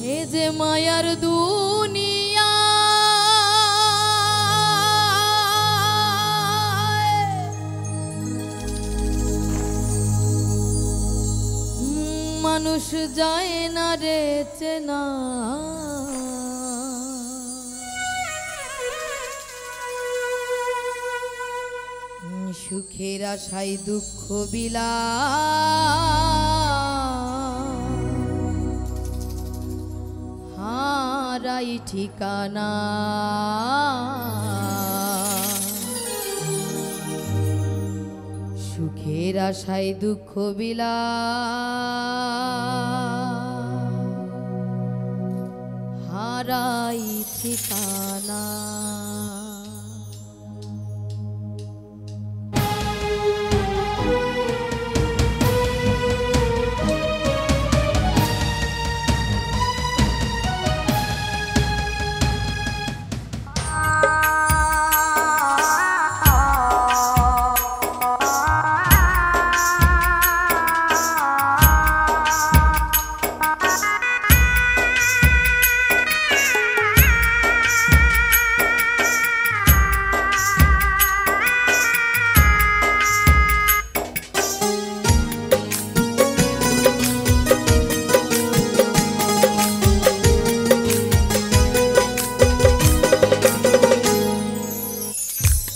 এ যে মায়ার দুনিয়া মানুষ যায় না রে চেনা সুখের আশায় দুঃখ বিলা হারাই ঠিকানা সুখের আশায় দুঃখ বিলা হারাই ঠিকানা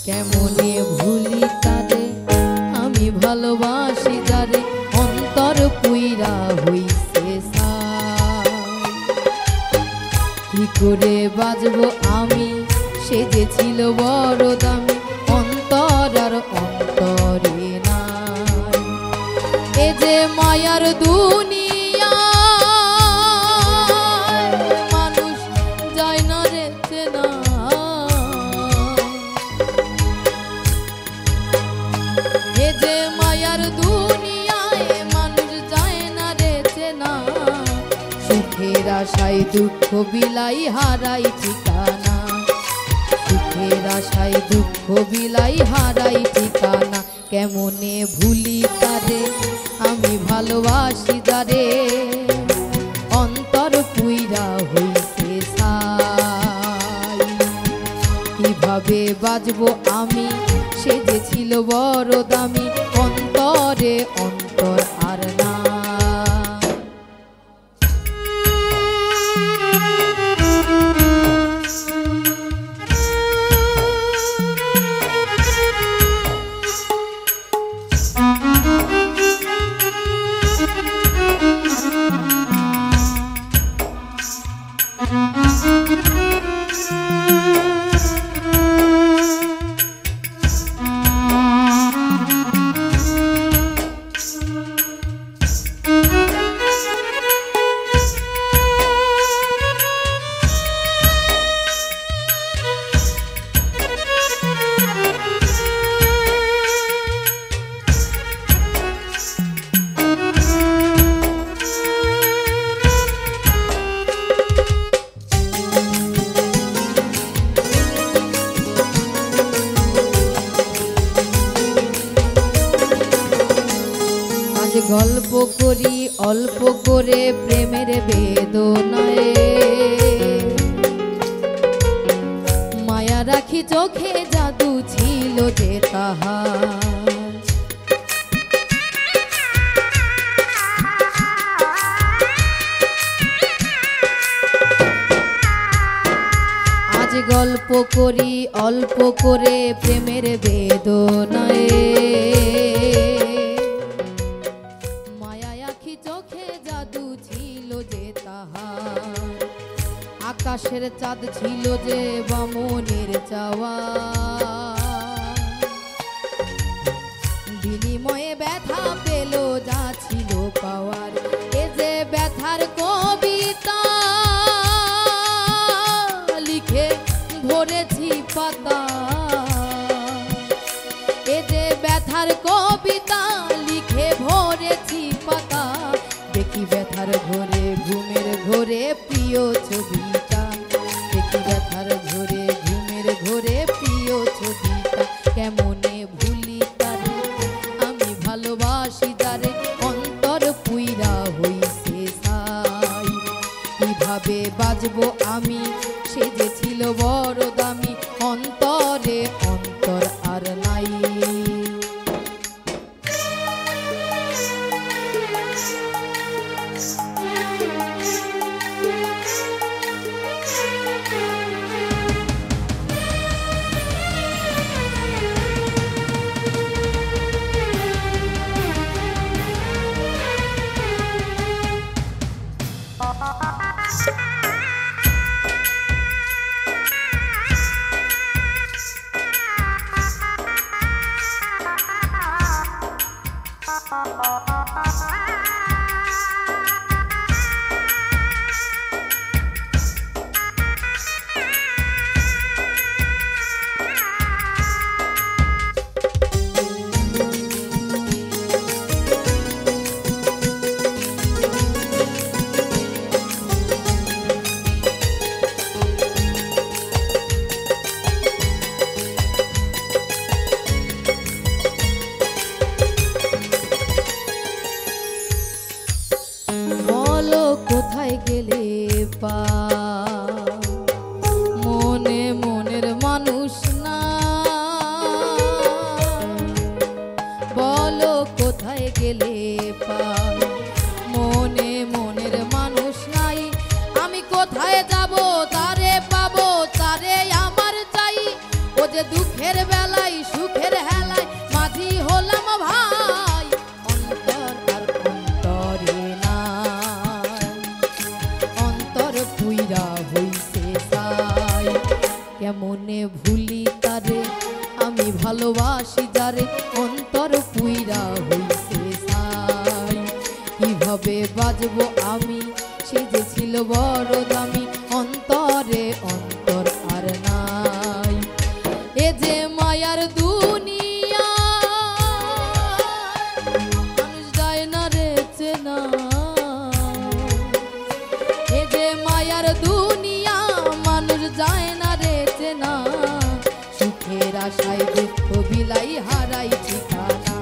কেমনে ভুলি তারে আমি ভালোবাসি যারে অন্তর পুইরা হইছে কি করে বাজবো আমি সে যে ছিল বড় দামি অন্তর আর অন্তরে নাই এ যে মায়ার দুনিয়া মানুষ যায় না রে চেনা যে মায়ার দুনিয়ায় মানুষ যায় না রে চেনা সুখের আশায় দুঃখ বিলাই হারাই ঠিকানা সুখের আশায় দুঃখ বিলাই হারাই ঠিকানা কেমনে ভুলি তারে আমি ভালোবাসি যারে অন্তর পুইরা হইছে ছাই কিভাবে বাজবো আমি সে যে ছিল বড় দামি অন্তরে অন্তর আর না গল্প করি অল্প করে প্রেমের বেদনায় মায়া রাখি চোখে জাদু ছিল যে তাহার আজ গল্প করি অল্প করে প্রেমের বেদনায় আকাশের চাঁদ ছিল যে বামনের চাওয়া বিনিময়ে ব্যথা পেল যা ছিল পাওয়ার এ যে ব্যথার কবিতা লিখে ভরেছি পাতা এ যে ব্যথার কবিতা লিখে ভরেছি পাতা দেখি ব্যথার ঘোরে ঘুমের ঘোরে প্রিয় ছবিটা দেখি ব্যথার ঘোরে ঘুমের ঘোরে প্রিয় ছবিটা কেমনে ভুলি তারে আমি ভালোবাসি যারে অন্তর পুইরা হইছে ছাই কিভাবে বাজবো আমি, সে যে ছিল বড় দামি, অন্তরে অন্তর আর নাই। কোথায় গেলে পা, মনে মনের মানুষ না, বলো কোথায় গেলে পা, মনে মনের মানুষ নাই। আমি কোথায় যাব তারে পাবো, তারে আমার চাই। ও যে দুঃখের বেলায় সুখের হেলায় মাঝি হলাম ভাই, অন্তর আর অন্তরে পুইরা হইছে সাই। কেমনে ভুলি তারে আমি ভালোবাসি যারে, অন্তর পুইরা হইছে সাই। কিভাবে বাজবো আমি, সে যে ছিল বড় দামি, অন্তরে অন্তর আর নাই। এ যে মায়ার দুনিয়া, মানুষ যায় না রে চেনা। মায়ার দুনিয়া মানুষ যায় না রে চেনা, সুখের আশায় দুঃখ বিলাই হারাই ঠিকানা।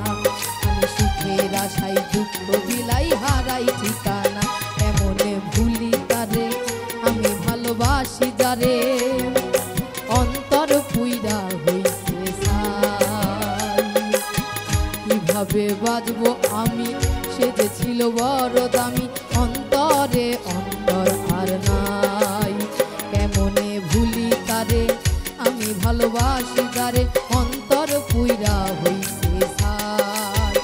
আমি সুখের আশায় দুঃখ বিলাই হারাই ঠিকানা। এমনে ভুলি তারে আমি ভালোবাসি যারে, অন্তর পুইরা হইছে সাই। কিভাবে বাজবো আমি, সে যে ছিল বড় দামি, অন্তরে অন্তর আর নাই। কেমনে ভুলি তারে আমি ভালোবাসি তারে, অন্তর পুইরা হইছে সাই।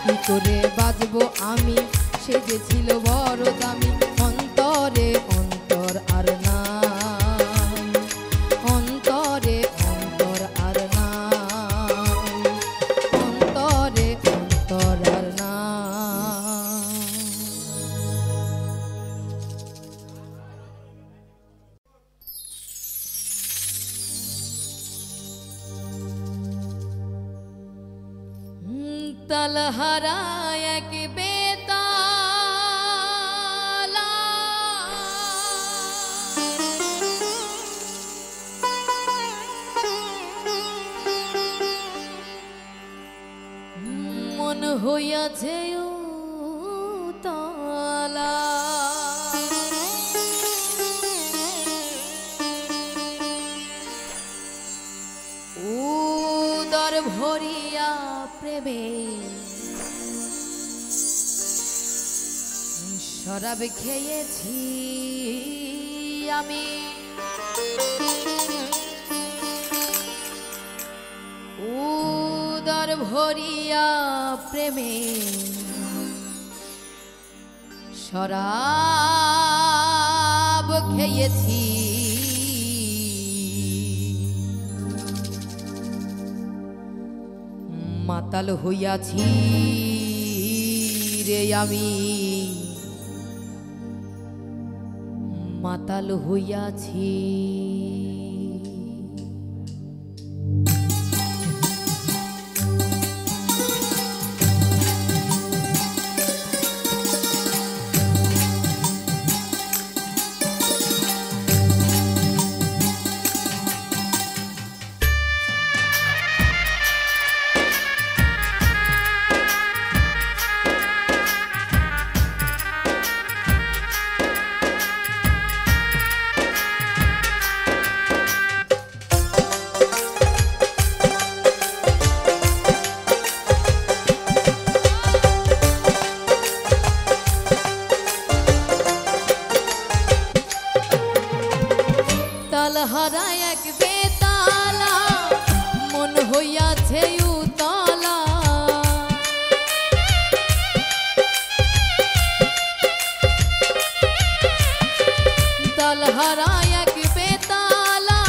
কি করে বাজবো আমি, সে যে ছিল বড় দামি, অন্তরে অন্তর আর নাই। অন্তরে অন্তর আর নাই, অন্তরে অন্তর আর নাই। তালহারা এক বেতালা, মন হইয়াছে উতলা। উদর ভরিয়া প্রেমে শরাব খেয়েছি আমি। উদর ভরিয়া প্রেমে শরাব খেয়েছি। মাতাল হইয়াছি রে আমি, মাতাল হইয়াছি। তালহারা এক বেতালা মন হইয়াছে উতলা তালহারা এক বেতালা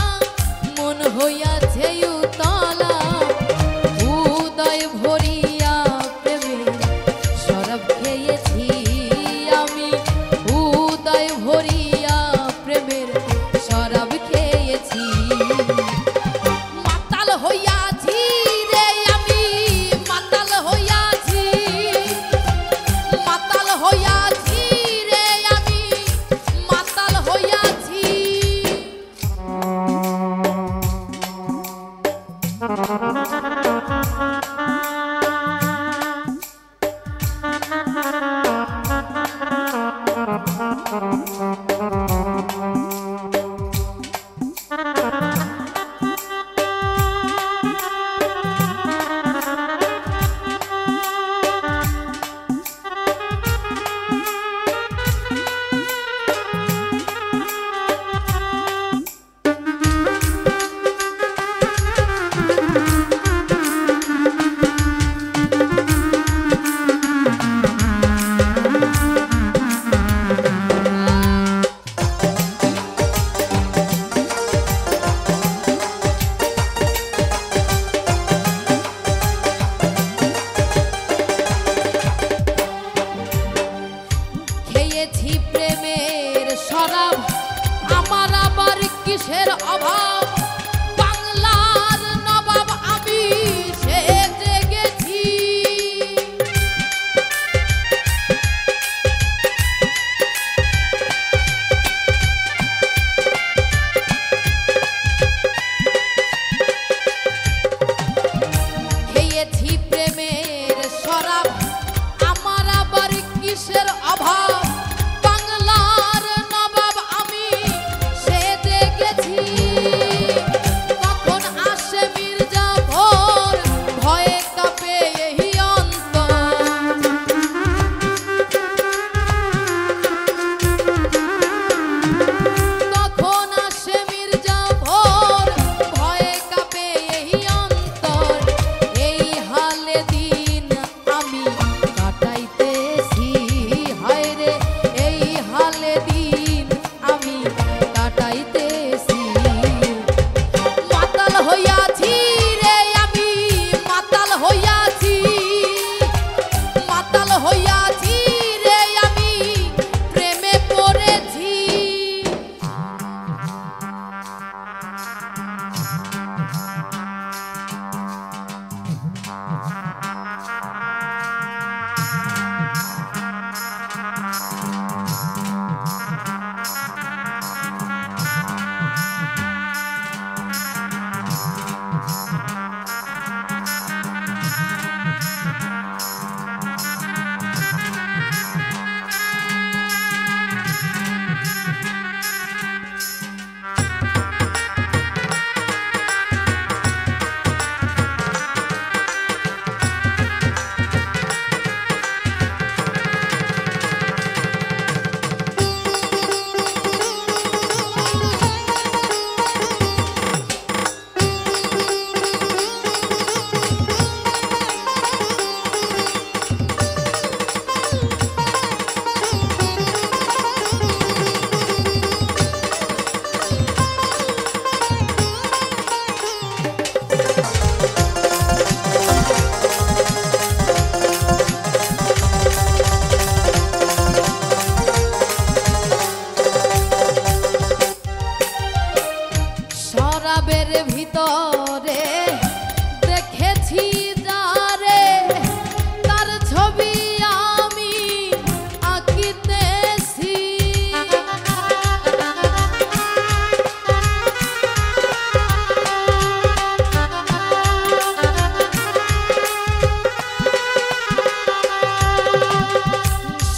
মন হইয়াছে উতলা উদয় ভরিয়া প্রেমে শরাব খেয়েছি আমি উদয় ভরিয়া প্রেমের শরাব খেয়েছি মাতাল হইয়াছি রে আমি মাতাল হইয়াছি মাতাল হইয়াছি রে আমি মাতাল হইয়াছি খেয়েছি প্রেমের শরাব আমার আবার কিসের অভাব বাংলার নবাব আমি সেজে গেছি খেয়েছি প্রেমের শরাব আমার আবার কিসের অভাব বাংলার নবাব আমি সেজে গেছি কখন আসে মির্জাফর ভয়ে কাঁপে এই অন্তর কখন আসে মির্জাফর ভয়ে কাঁপে এই অন্তর এই হালে দিন আমি কাটাইতেছি হায় রে এই হালে দিন আমি কাটাইতেছি মাতাল হইয়াছি রে আমি মাতাল হইয়াছি মাতাল হইয়াছি রে আমি প্রেমে পড়েছি শরাবের ভিতরে দেখেছি যারে তার ছবি আমি আঁকিতেছি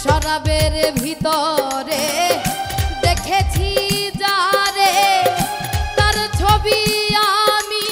শরাবের ভিতরে দেখেছি যারে তার ছবি আমি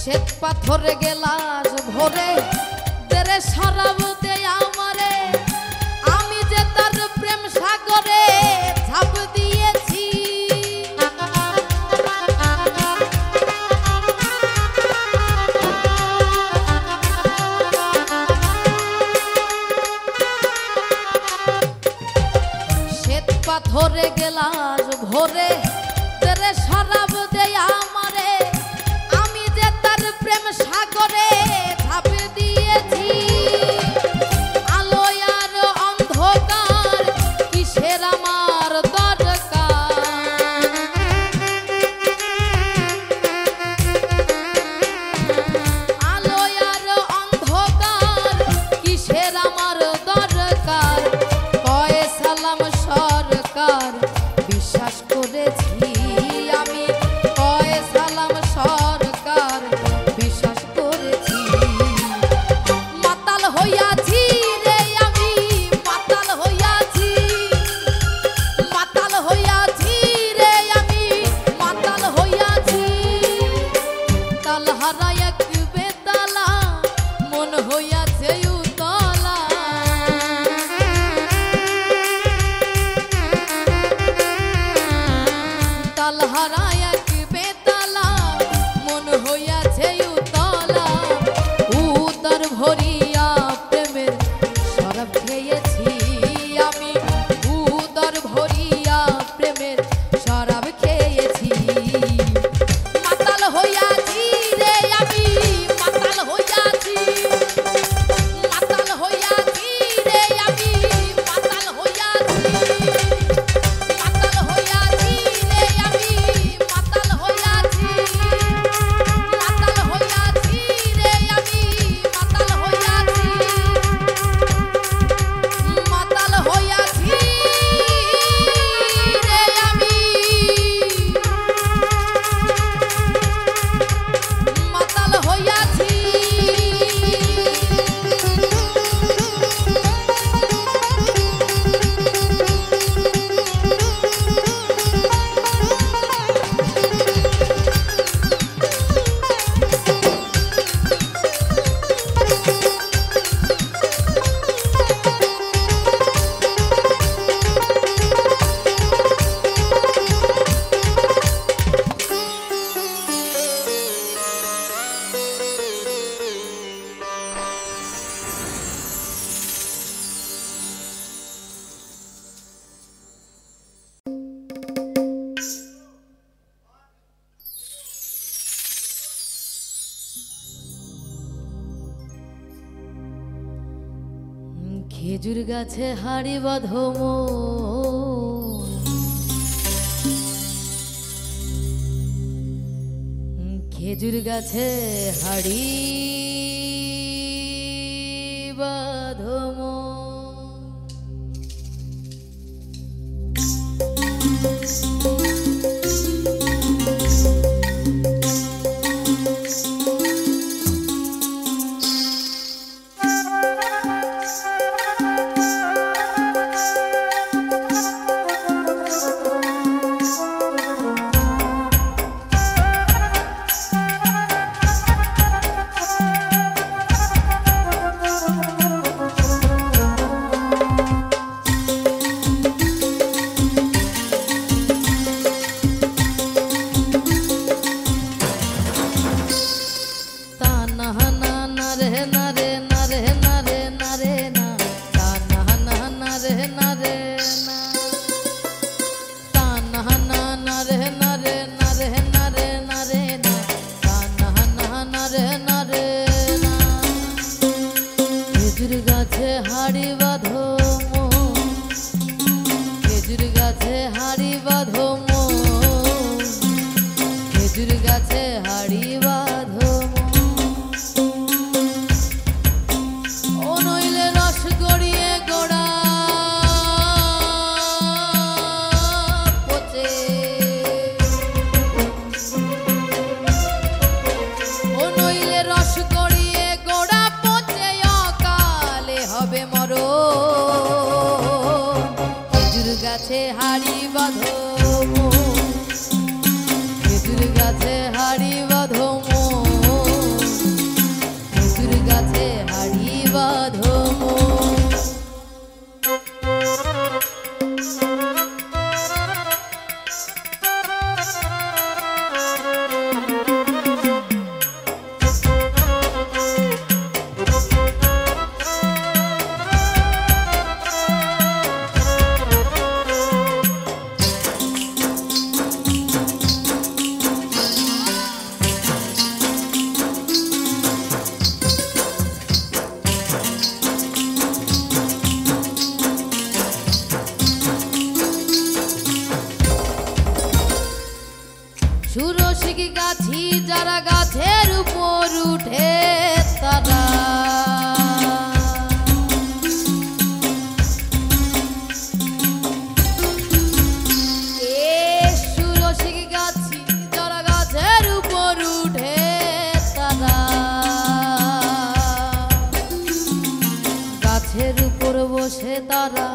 শ্বেত পাথরে গেলাস ভরে তেরে শরাব দে আমারে আমি যে তার প্রেম সাগরে ঝাঁপ দিয়েছি শ্বেত পাথরে গেলাস ভরে তেরে শরাব দে আমারে আমি যে তার প্রেম সাগরে ঝাঁপ দিয়েছি আলো আর অন্ধকার কিসের আমার দরকার আলো আর অন্ধকার কিসের আমার দরকার কয়ে সালাম সরকার বিশ্বাস করেছি আমি কয়ে সালাম সরকার বিশ্বাস করেছি মাতাল হইয়াছি রে আমি মাতাল হইয়াছি মাতাল হইয়াছি রে আমি মাতাল হইয়াছি তাল হারা এক বেতালা মন হইয়াছে উতলা তাল হারা এক বেতালা মন হইয়াছে উতলা উদর ভরিয়া প্রেমের শরাব খেয়েছি আমি উদর ভরিয়া প্রেমের শরাব খেয়েছি মাতাল হইয়াছি রে আমি মাতাল হইয়াছি মাতাল হইয়াছি রে আমি মাতাল হইয়াছি মাতাল হইয়াছি রে আমি মাতাল হইয়াছি মাতাল হইয়াছি রে আমি মাতাল হইয়াছি মাতাল হইয়াছি রে আমি মাতাল হইয়াছি খেজুর গাছে হাড়ি বাঁধো খেজুর গাছে হাড়ি বাঁধো সুরসিক গাছি যারা গাছের উপর উঠে তারা সুরসিক গাছি যারা গাছের উপর উঠে তারা গাছের উপর বসে তারা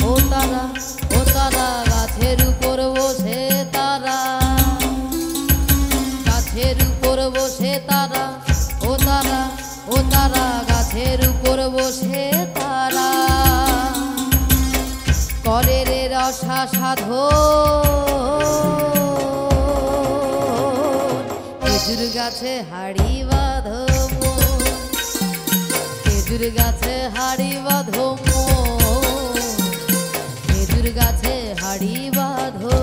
ও তারা ও তারা গাছের উপর বসে তারা গাছের উপর বসে তারা ও তারা ও তারা গাছের উপর বসে তারা করে রে রসা সাধো খেজুর গাছে হাড়ি বাঁধো খেজুর গাছে হাড়ি বাঁধো খেজুর গাছে হাড়ি বাঁধো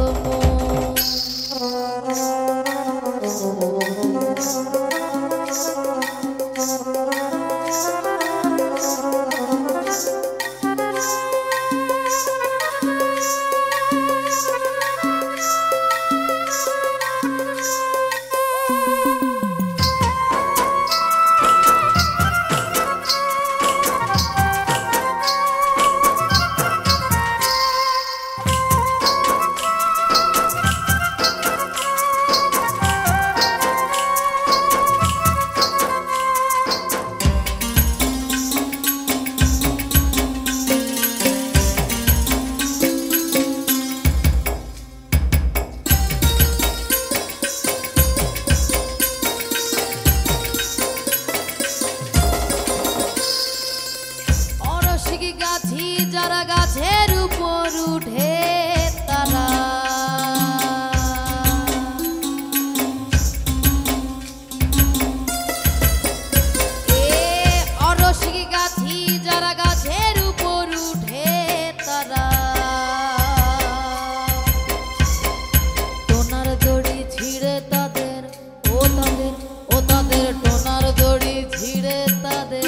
গাছি যারা গাছের উপর উঠে তারা অরসিক গাছি যারা গাছের উপর উঠে তারা টোনার দড়ি ছিঁড়ে তাদের ও তাদের ও তাদের টোনার দড়ি ছিঁড়ে তাদের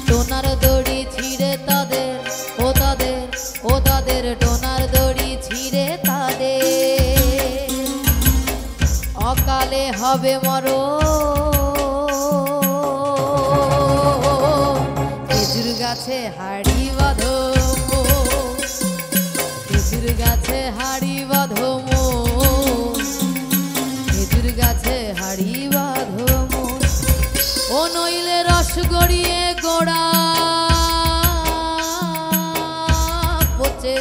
টোনার দড়ি ছিঁড়ে তাদের ও তাদের ও তাদের টোনার দড়ি ছিঁড়ে তাদের অকালে হবে মরণ খেজুর গাছে হাড়ি বাঁধো খেজুর গাছে হাড়ি বাঁধো খেজুর গাছে হাড়ি বাঁধো ও নইলে রস গড়িয়ে গোড়া পচে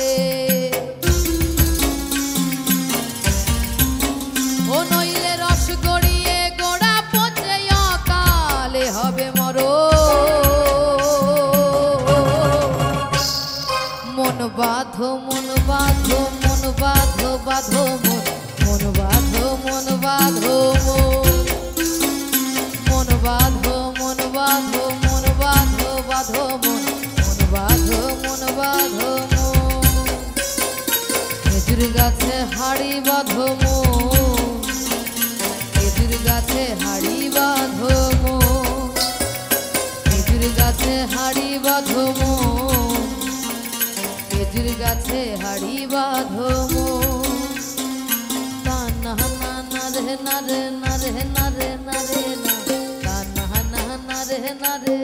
ও নইলে রস গড়িয়ে গোড়া পচে অকালে হবে মন বাঁধো মন বাঁধো মন বাঁধো বাঁধো মন বাঁধো মন বাঁধো মন বাঁধো মন বাঁধো মন বাঁধো বাঁধো মন বাঁধো মন বাঁধো খেজুর গাছে হাড়ি বাঁধো খেজুর গাছে হাড়ি বাঁধো খেজুর গাছে হাড়ি বাঁধো খেজুর গাছে হাড়ি বাঁধো না না না রে না রে না রে না রে না রে না রে না রে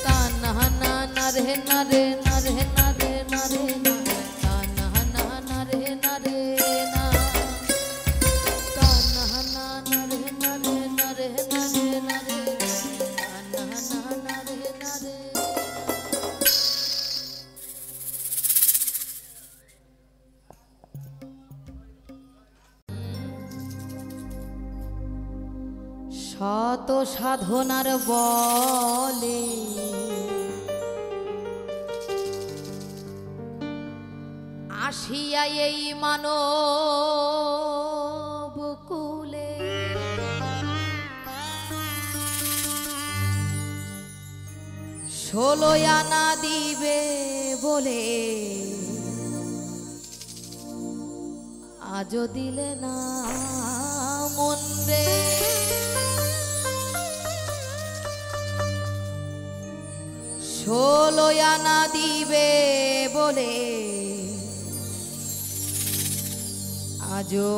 তা না না না রে না রে না রে না রে না রে না তা না না না রে না রে না তা না না না রে না রে না রে না রে না রে তা না না না রে না রে শত সাধনার বলে আসিয়া এই মানব কুলে ষোলো আনা দিবে বলে আজও দিলে না মন রে ষোলো আনা দিবে বলে আজও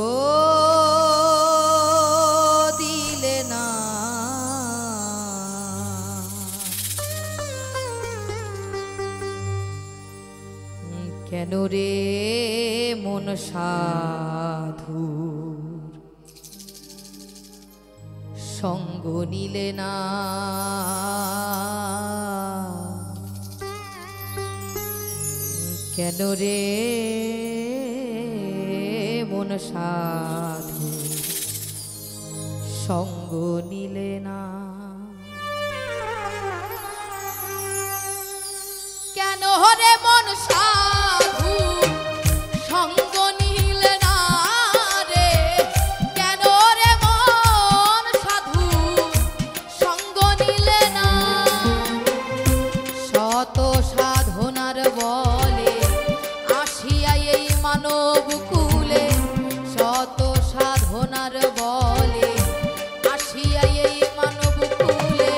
দিলে না কেন রে মন সাধুর সঙ্গ নিলে না কেন রে মন সাধুর সঙ্গ নিলে না কেন রে মন সাধু সঙ্গ নিলে না রে কেন রে মন সাধু সঙ্গ নিলে না শত সাধনার বলে আসিয়া এই মানব কুলে শত সাধনার বলে আসিয়া এই মানব কুলে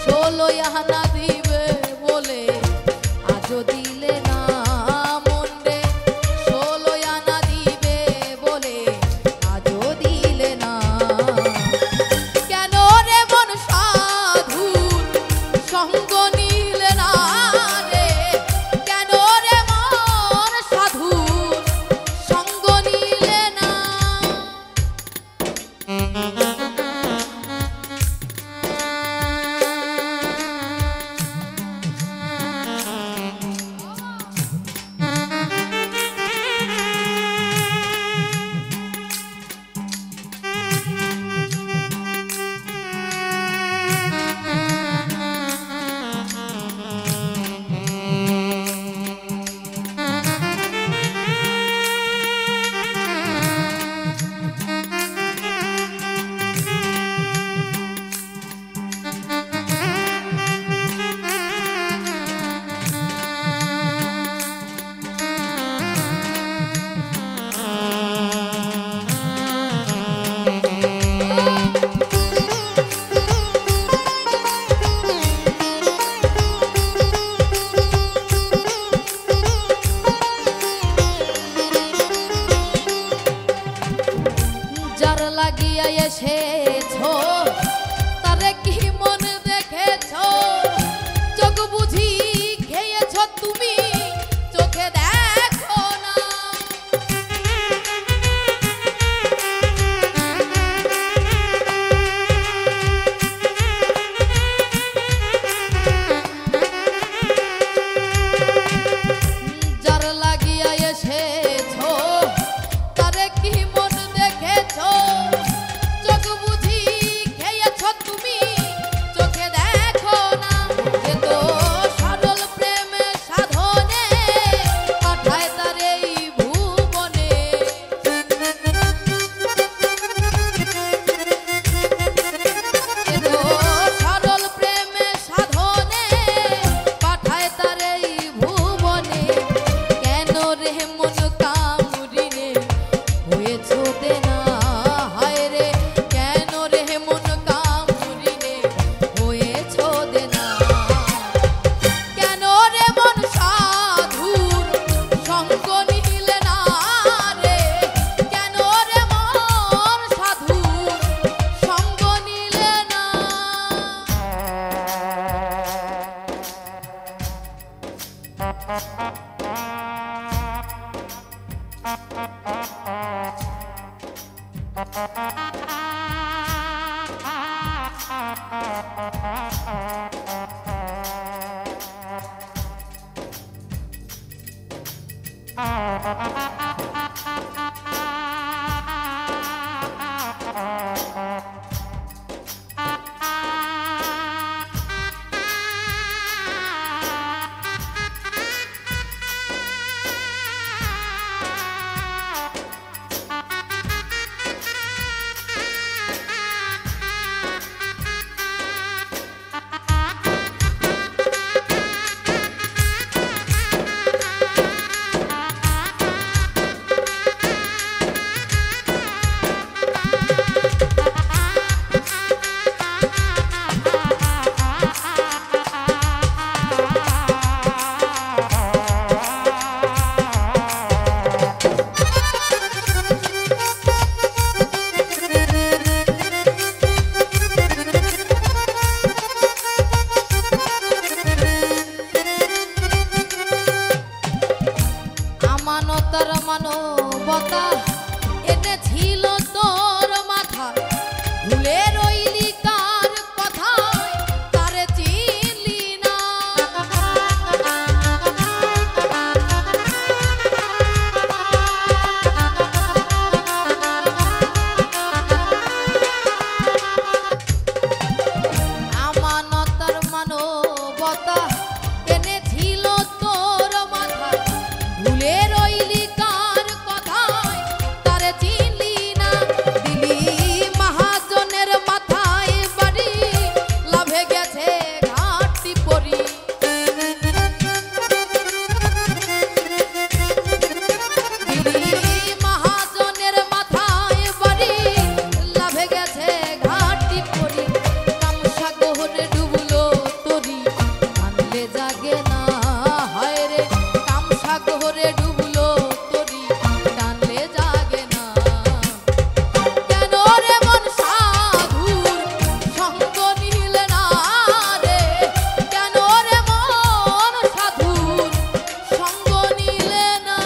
16 আনা দিবে বলে আজও দিলে না মন রে 16 আনা দিবে বলে আজও দিলে না কেন রে মন সাধুর সঙ্গ নিলে না রে কেন রে মন সাধুর সঙ্গ নিলে না যার লাগিয়া এসেছো তারে কি মন দেখেছো চোখ বুঝি খেয়েছো তুমি চোখে দেখো না যার লাগিয়া এসেছো তারে কি মন দেখেছো চোখ বুঝি খেয়েছো তুমি চোখে দেখো না এ তো সরল প্রেমে সাধনে পাঠায় তার এই ভুবনে এ তো সরল প্রেমে সাধনে পাঠায় তার এই ভুবনে কেন রে মন কামুরিনে হয়েছো দেনা হায় রে কেন রে মন কামুরিনে হয়েছো দেনা কেন রে মন সাধুর সঙ্গ নিলে না রে কেন রে মন সাধুর সঙ্গ নিলে না বতা এনেছিল তোর মাথা ভুলে রইলি কার কথা তারে চিনলি না আমানতার মানবতা এনেছিল তোর মাথা ভুলে রইলি কার কথায় তারে চিনলি না দিলি মহাজনের মাথায় বাড়ি লাভে গেছে ঘাটতি পরি দিলি মহাজনের মাথায় বাড়ি লাভে গেছে ঘাটতি পরি কামসাগরে ডুবলো তরি কানলে জাগে না হায় রে কামসাগরে ডুবলো তরি কানলে জাগে না কেন রে মন সাধুর সঙ্গ নিলে না রে কেন রে মন সাধুর সঙ্গ নিলে না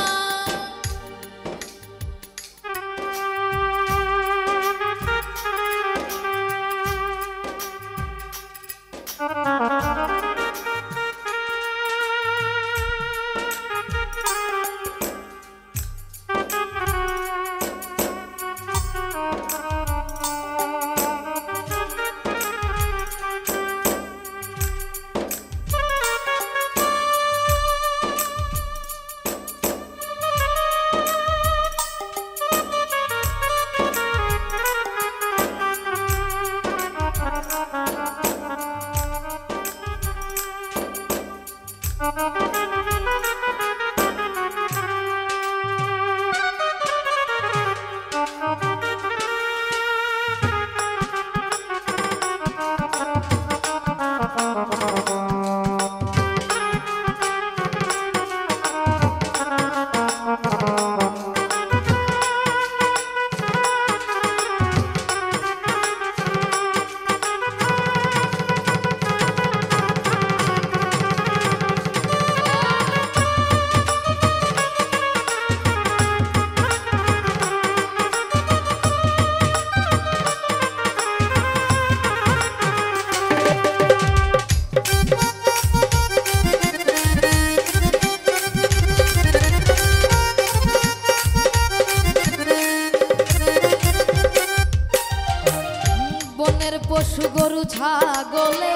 বনের পশু গরু ছাগলে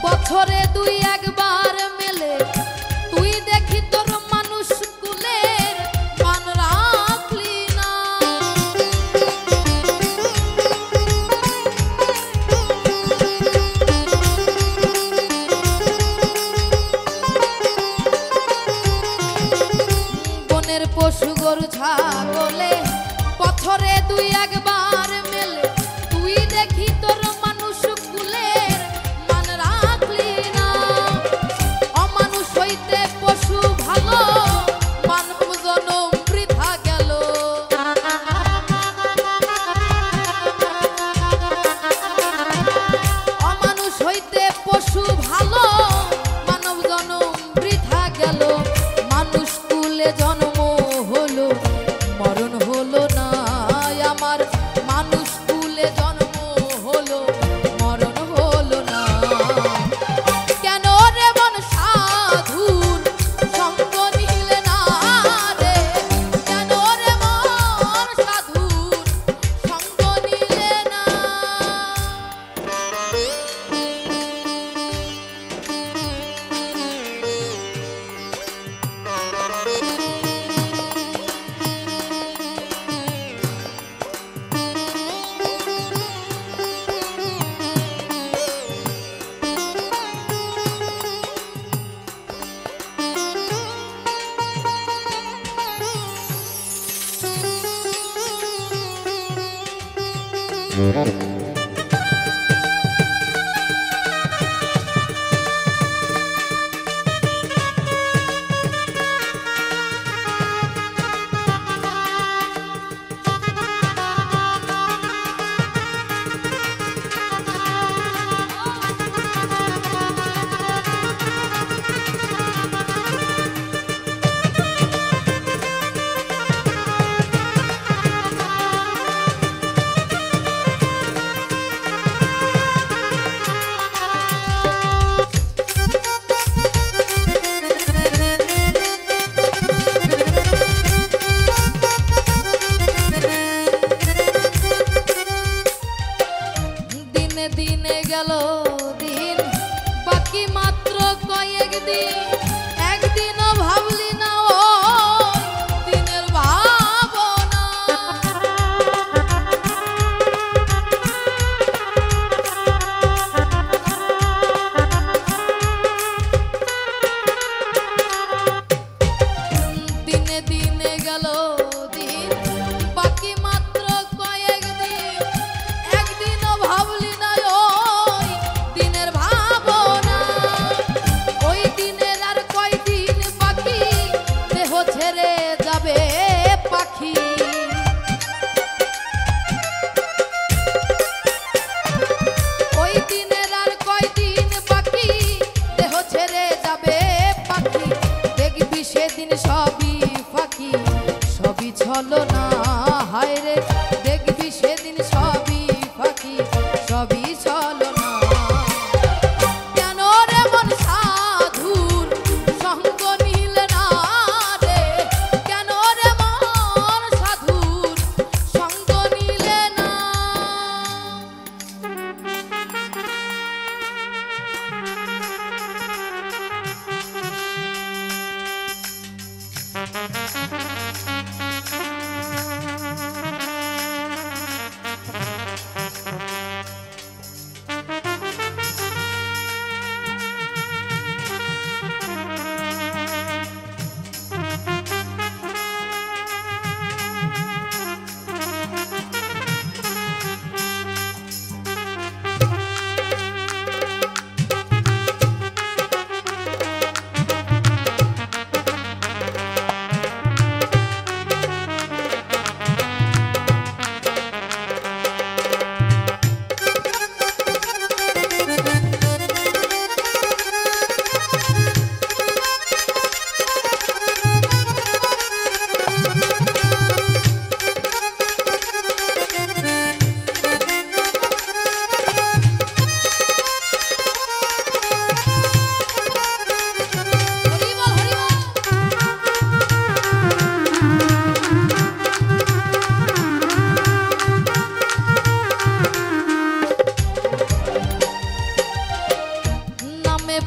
বছরে দুই একবার মেলে তুই দেখি তোর মানুষ কুলের মান রাখলি না বনের পশু গরু ছাগলে বছরে দুই একবার মেলে তুই দেখি তোর মানুষ কুলের মান রাখলি না অমানুষ হইতে পশু ভালো মানব জনম বৃথা গেল অমানুষ হইতে পশু ভালো মানব জনম বৃথা গেল মানুষ কুলে জন্ম হলো মরণ হলো না আমার মানুষ কুলে জন্ম হলো মরণ হলো না কেন রে মন সাধুর সঙ্গ নিলে না রে কেন রে মন সাধুর সঙ্গ নিলে না ছলনা, হায় রে দেখবি সেদিন সবই ফাঁকি, সবই ছলনা। কেন রে মন সাধুর সঙ্গ নিলে না রে, কেন রে মন সাধুর সঙ্গ নিলে না।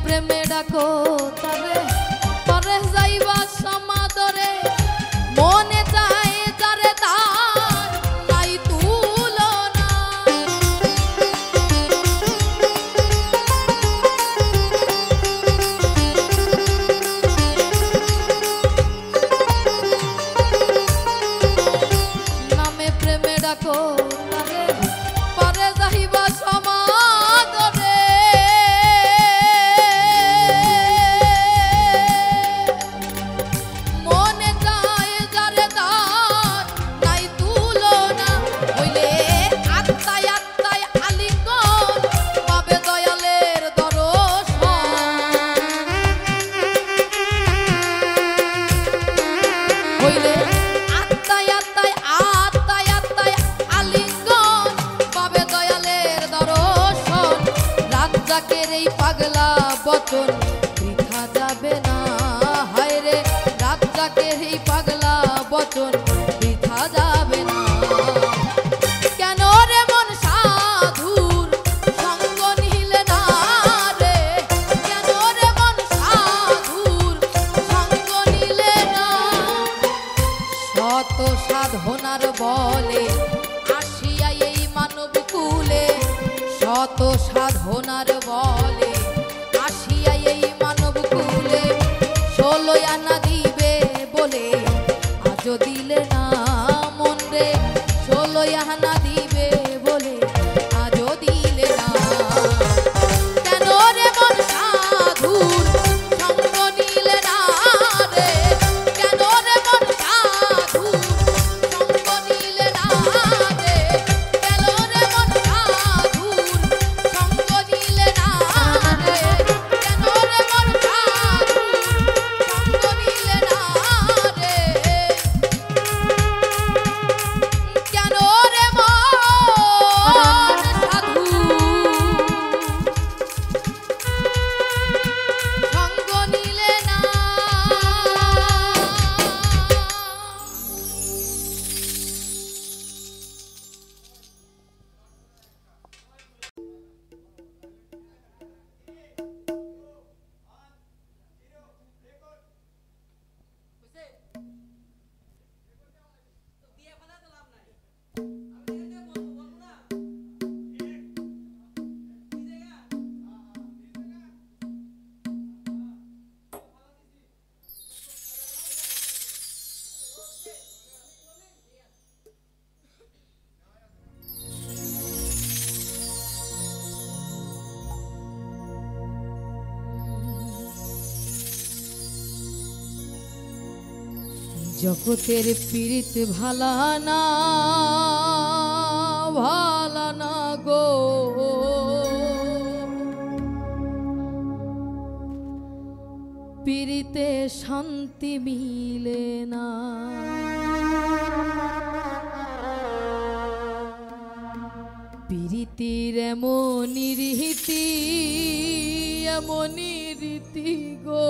প্রেমে ডাকো তারে পরে যাইবা সমাদরে, মনে চায় যারে তার নাই তুলনা। নামে প্রেমে ডাকো তারে পরে যাইবা সমাদরে, এই পাগলা বচন বৃথা যাবে না, হায় রে রাজ্জাকের এই পাগলা বচন বৃথা যাবে না। কেন রে মন সাধুর সঙ্গ নিলে না রে, কেন রে মন সাধুর সঙ্গ নিলে না। শত সাধনার বলে আসিয়া এই মানব কুলে, শত সাধনার বলে আসিয়া এই মানব কুলে, 16 আনা দিবে বলে আজও দিলে না মন রে, 16 আনা দিবে বলে আজও দিলে না। কেন রে মন সাধুর সঙ্গ নিলে না রে, কেন রে মন সাধুর সঙ্গ নিলে না রে, কেন রে মন সাধুর সঙ্গ নিলে না রে, কেন রে মন সাধুর সঙ্গ নিলে না রে, কেন রে মন সাধুর সঙ্গ নিলে না। জগতের পীড়িত ভালা না, ভালা না গো, পীড়িতে শান্তি মিলে না। প্রীতির এমনই রীতি এমনই রীতি গো,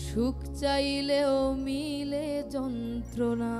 সুখ চাইলেও মিলে যন্ত্রণা।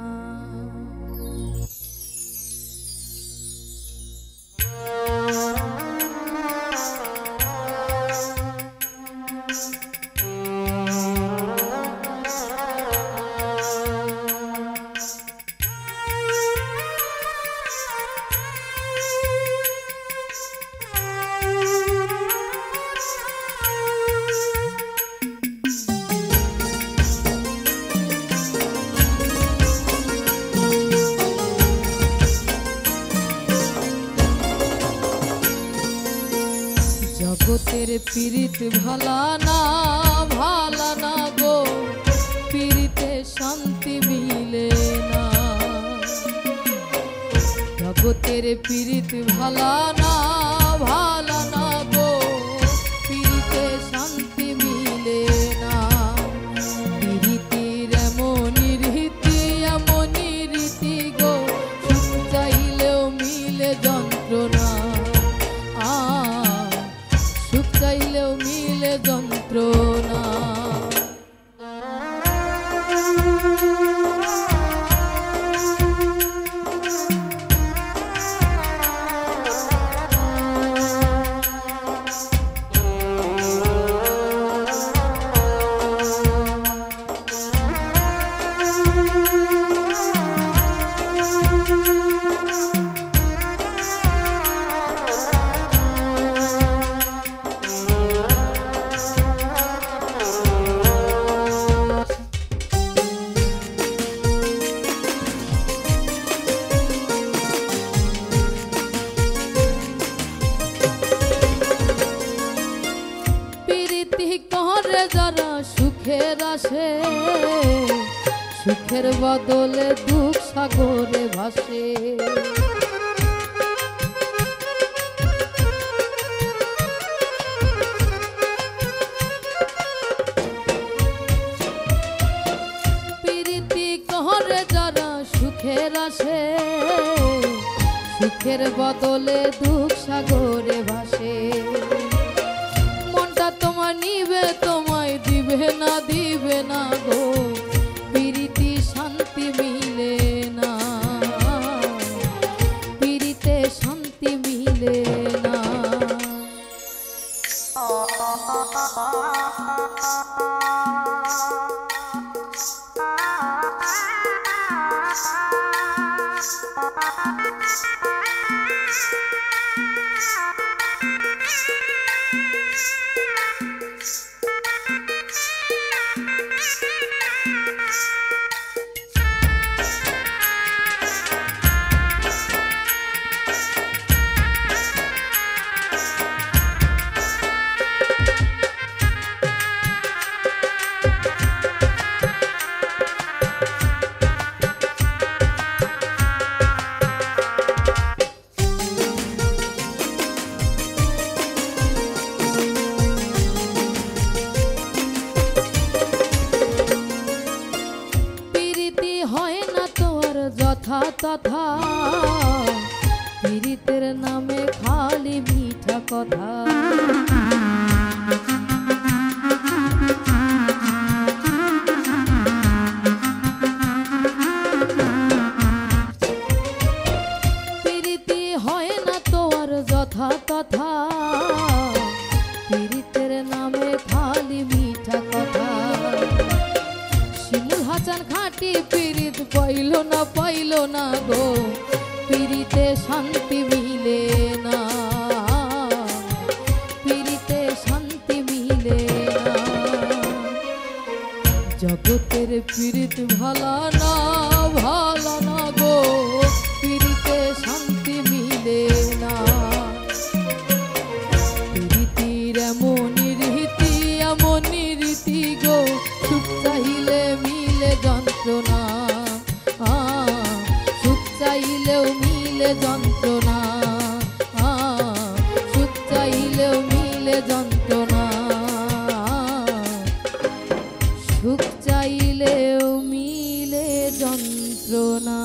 জগতের পীড়িত ভালা না গো, পীড়িতে শান্তি মিলে না। জগতের পীড়িত ভালা না গো, পীড়িতে শান্তি মিলে না। পীড়িতির এমনই রীতি গো, সুখ চাইলেও মিলে যন্ত্রণা। সুখ চাইলেও মিলে যন্ত্রণা। যারা সুখের আসে, সুখের বদলে দুঃখ সাগরে ভাসে। প্রীতি করে যারা সুখের আসে, সুখের বদলে দুঃখ সাগরে ভাসে। মনটা তোমার নিবে তোমায় দিবে না গো, প্রীতি শান্তি মিলে না, প্রীতিতে শান্তি মিলে না। তথা পীড়িতের নামে খালি মিঠা কথা। পীড়িতি হয় না তোর যথা তথা, পীড়িতের নামে খালি মিঠা কথা। শিমুল হাসান খাঁটি পীড়িত পাইল না গো, পীড়িতে শান্তি মিলে না, পীড়িতে শান্তি মিলে না। জগতের পীড়িত ভালা না গো, পীড়িতে শান্তি মিলে না। পীড়িতির এমনই রীতি গো, সুখ চাইলে মিলে যন্ত্রণা। সুখ চাইলেও মিলে যন্ত্রণা, সুখ চাইলেও মিলে যন্ত্রণা, সুখ চাইলেও মিলে যন্ত্রণা।